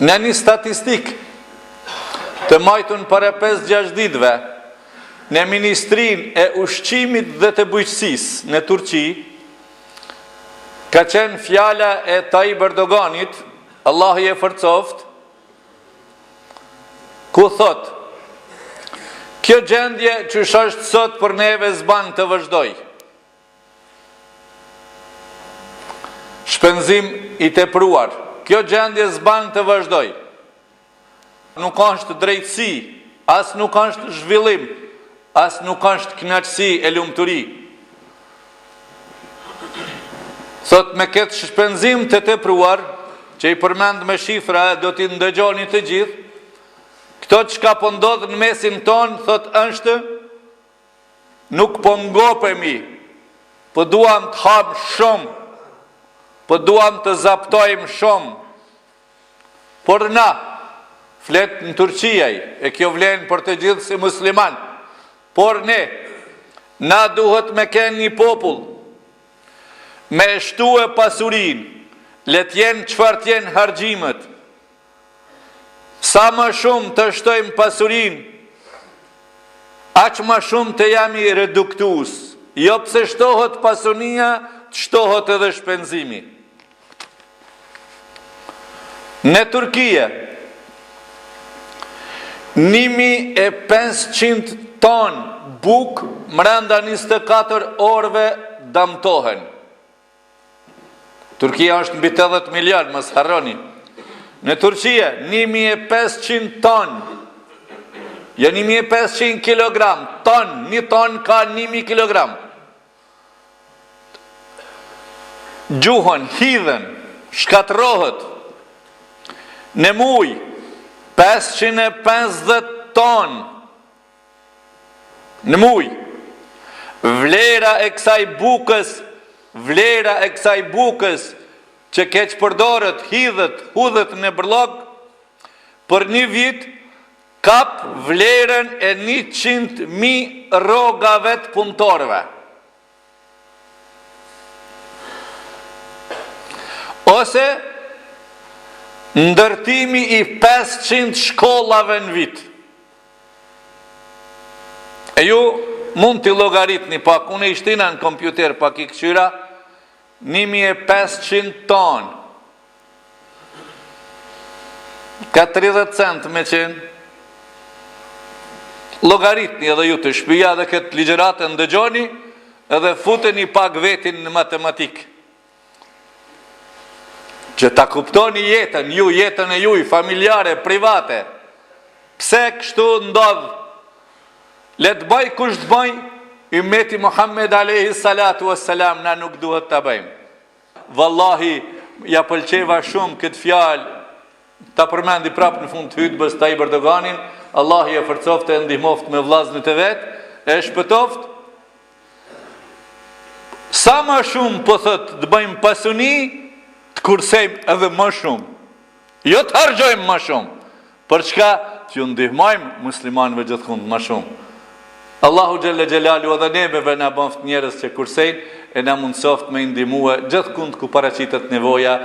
Në një statistik të majtun para 5-6 ditëve në Ministrinë e Ushqimit dhe të Bujqësisë në Turqi, ka qenë fjala e Tayyip Erdoganit, Allahu e forcoft, ku thot: kjo gjendje që është sot për neve zban të vazhdoj. Shpenzim i tepruar. Kjo gjendje zban të vazhdoj. Nuk është drejtësi, as nuk është zhvillim, as nuk është kënaqësi e lumturi. Thot me këtë shpenzim të tepruar, që i përmend me shifra, do t'i ndëgjoni të gjithë, këto që ka po ndodhë në mesin tonë, thot është, nuk po ngopemi, po duam të hapë shumë, po duam të zaptojmë shumë, por na, flet në Turqiaj, e kjo vlen për të gjithë si musliman, por ne, na duhet me kenë një popull, me shtu e pasurin, le t'jen qëfar t'jen hargjimet, sa më shumë të shtojmë pasurin, aq më shumë të jam i reduktus, jo pse shtohet pasunia, të shtohet edhe shpenzimi. Në Turkije, 1500 ton buk mrenda 24 orëve damtohen. Turkia është mbi 80 miliard, mos harroni. Në Turqie, 1500 ton, jo 1500 kilogram, ton, një ton ka 1000 kilogram. Gjuhën, hidhen, shkatrohet, në muj, 550 ton, në muj, vlera e kësaj bukës, që keq përdorët, hidhet, hudhet në bërlog, për një vit, kap vlerën e 100.000 rogave të punëtorëve. Ose ndërtimi i 500 shkollave në vit. E ju mund t'i llogaritni pak, unë i shtina në kompjuter pak i këqyra, 1500 ton. Ka 30 cent me qenë. Llogaritni edhe ju të shtëpia dhe këtë ligjëratën ndëgjoni, edhe futeni pak vetin në matematikë. Që ta kuptoni jetën, jetën e juj, familjare, private. Pse kështu ndodh? Le të bëj kush të bëj, Ummeti Muhammed alayhi salatu wassalam na nuk duhet ta bëjmë. Wallahi, ja pëlqeva shumë këtë fjalë, ta përmendi prapë në fund të hutbës Tayyip Erdoganin, Allah i forcoft e ndihmoft me vllazërit e vet, e shpëtoft. Sa më shumë po thot të bëjmë pasuni, të kursejmë edhe më shumë. Jo të harxojmë më shumë. Për çka? Që ndihmojmë muslimanëve gjithkund më shumë. Allahu Gjelle Gjelalu edhe nebeve na bëft njerëz që kursejnë, e na mundsoft me ndihmue gjithkund ku paraqitet nevoja.